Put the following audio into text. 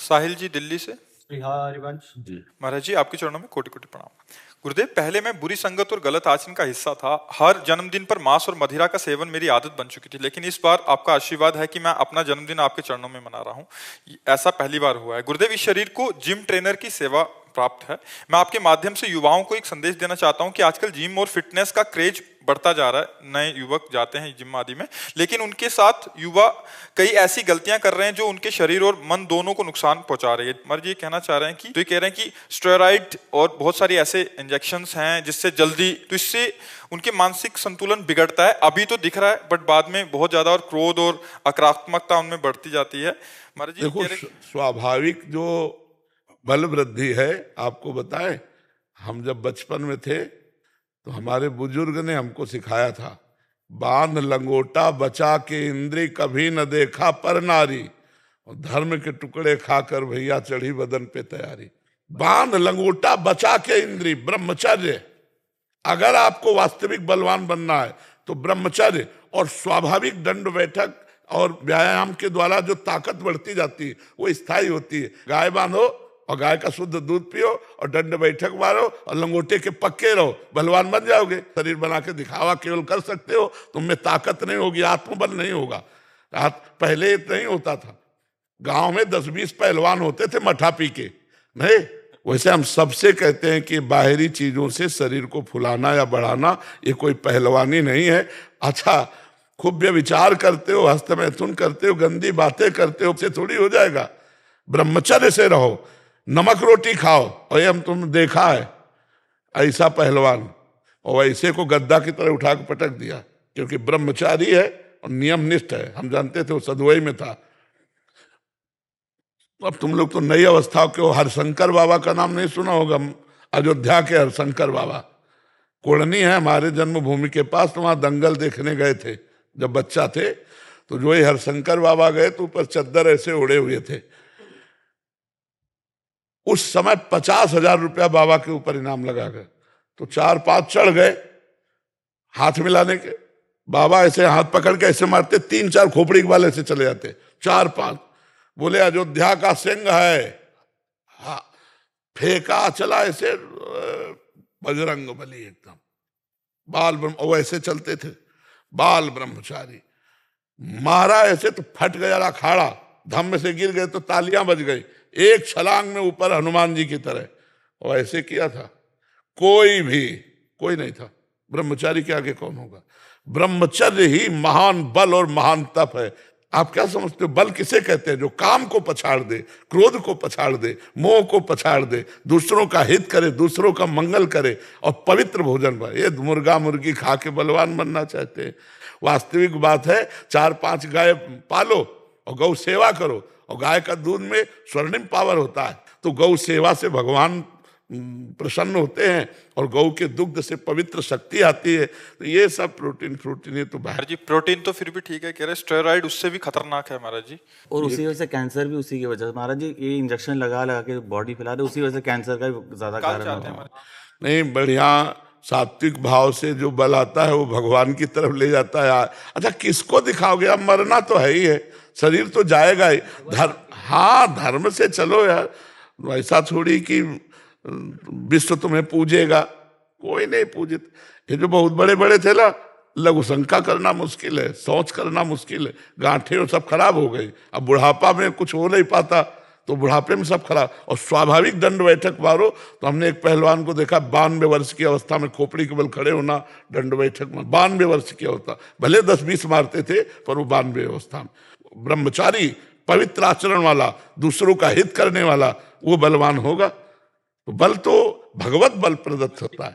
साहिल जी दिल्ली से। हाँ हरिवंश जी। महाराज जी आपके चरणों में कोटि कोटि प्रणाम। गुरुदेव, पहले मैं बुरी संगत और गलत आचरण का हिस्सा था। हर जन्मदिन पर मांस और मदिरा का सेवन मेरी आदत बन चुकी थी, लेकिन इस बार आपका आशीर्वाद है कि मैं अपना जन्मदिन आपके चरणों में मना रहा हूँ। ऐसा पहली बार हुआ है। गुरुदेव, इस शरीर को जिम ट्रेनर की सेवा प्राप्त है। मैं आपके माध्यम से युवाओं को एक संदेश देना चाहता हूं कि आजकल जिम और फिटनेस का क्रेज बढ़ता जा रहा है। नए युवक जाते हैं जिम आदि में, लेकिन उनके साथ युवा कई ऐसी गलतियां कर रहे हैं जो उनके शरीर और मन दोनों को नुकसान पहुंचा रही है। मर्ज ये कहना चाह रहे हैं कि तो ये कह रहे हैं कि स्टेरॉइड और बहुत सारी ऐसे इंजेक्शंस हैं जिससे जल्दी, तो इससे उनके मानसिक संतुलन बिगड़ता है। अभी तो दिख रहा है, बट बाद में बहुत ज्यादा और क्रोध और आक्रामकता उनमें बढ़ती जाती है। महाराज जी देखो, स्वाभाविक जो बल वृद्धि है, आपको बताएं, हम जब बचपन में थे तो हमारे बुजुर्ग ने हमको सिखाया था, बांध लंगोटा बचा के इंद्री कभी न देखा पर नारी, और धर्म के टुकड़े खाकर भैया चढ़ी बदन पे तैयारी। बांध लंगोटा बचा के इंद्री, ब्रह्मचर्य। अगर आपको वास्तविक बलवान बनना है तो ब्रह्मचर्य और स्वाभाविक दंड बैठक और व्यायाम के द्वारा जो ताकत बढ़ती जाती है वो स्थायी होती है। गाय बांधो और गाय का शुद्ध दूध पियो और दंड बैठक मारो और लंगोटे के पक्के रहो, बलवान बन जाओगे। शरीर बना के दिखावा केवल कर सकते हो, तुम में ताकत नहीं होगी, आत्मबल नहीं होगा। पहले नहीं होता था, गांव में 10-20 पहलवान होते थे मठा पी के, नहीं। वैसे हम सबसे कहते हैं कि बाहरी चीजों से शरीर को फुलाना या बढ़ाना ये कोई पहलवानी नहीं है। अच्छा, खूब विचार करते हो, हस्त मैथुन करते हो, गंदी बातें करते हो, से थोड़ी हो जाएगा। ब्रह्मचर्य से रहो, नमक रोटी खाओ। और ये हम तुम देखा है ऐसा पहलवान, और ऐसे को गद्दा की तरह उठा के पटक दिया, क्योंकि ब्रह्मचारी है और नियमनिष्ठ है। हम जानते थे वो सदुवई में था। अब तुम लोग तो नई अवस्था के हो। हरशंकर बाबा का नाम नहीं सुना होगा, अयोध्या के हरशंकर बाबा कोड़नी है हमारे जन्मभूमि के पास। तो वहां दंगल देखने गए थे जब बच्चा थे, तो जो ये हरशंकर बाबा गए तो ऊपर चद्दर ऐसे उड़े हुए थे। उस समय 50,000 रुपया बाबा के ऊपर इनाम लगा गए, तो 4-5 चढ़ गए हाथ मिलाने के। बाबा ऐसे हाथ पकड़ के ऐसे मारते, 3-4 खोपड़ी के वाले से चले जाते। 4-5 बोले अयोध्या का सिंह है, हाँ, फेंका चला ऐसे, बजरंग बली एकदम बाल ब्रह्म, वैसे चलते थे बाल ब्रह्मचारी। मारा ऐसे तो फट गया अखाड़ा, धम्म से गिर गए तो तालियां बज गई, एक छलांग में ऊपर हनुमान जी की तरह। और ऐसे किया था, कोई नहीं था। ब्रह्मचारी के आगे कौन होगा? ब्रह्मचर्य ही महान बल और महान तप है। आप क्या समझते हो बल किसे कहते हैं? जो काम को पछाड़ दे, क्रोध को पछाड़ दे, मोह को पछाड़ दे, दूसरों का हित करे, दूसरों का मंगल करे और पवित्र भोजन पाए। ये मुर्गा मुर्गी खा के बलवान बनना चाहते हैं। वास्तविक बात है, 4-5 गाय पालो और गौ सेवा करो, और गाय का दूध में स्वर्णिम पावर होता है। तो गौ सेवा से भगवान प्रसन्न होते हैं और गौ के दुग्ध से पवित्र शक्ति आती है। तो ये सब प्रोटीन ये तो महाराज जी, प्रोटीन तो फिर भी ठीक है, कह रहे स्टेरॉइड उससे भी खतरनाक है महाराज जी। और उसी वजह से कैंसर भी उसी की वजह से महाराज जी, ये इंजेक्शन लगा के बॉडी फैला रहे, उसी वजह से कैंसर का ज्यादा कारण है। नहीं, बढ़िया सात्विक भाव से जो बल आता है वो भगवान की तरफ ले जाता है। अच्छा, किसको दिखाओगे? अब मरना तो है ही है, शरीर तो जाएगा ही। धर्म से चलो यार, ऐसा थोड़ी कि विश्व तुम्हें पूजेगा, कोई नहीं पूजित। ये जो बहुत बड़े बड़े थे ना, लघु शंका करना मुश्किल है, सोच करना मुश्किल है। गांठें सब खराब हो गई, अब बुढ़ापा में कुछ हो नहीं पाता, तो बुढ़ापे में सब खराब। और स्वाभाविक दंड बैठक मारो, तो हमने एक पहलवान को देखा 92 वर्ष की अवस्था में खोपड़ी के बल खड़े होना दंड बैठक में। 92 वर्ष की अवस्था, भले 10-20 मारते थे पर वो 92 अवस्था में। ब्रह्मचारी, पवित्र आचरण वाला, दूसरों का हित करने वाला, वो बलवान होगा। तो बल तो भगवत बल प्रदत्त होता है।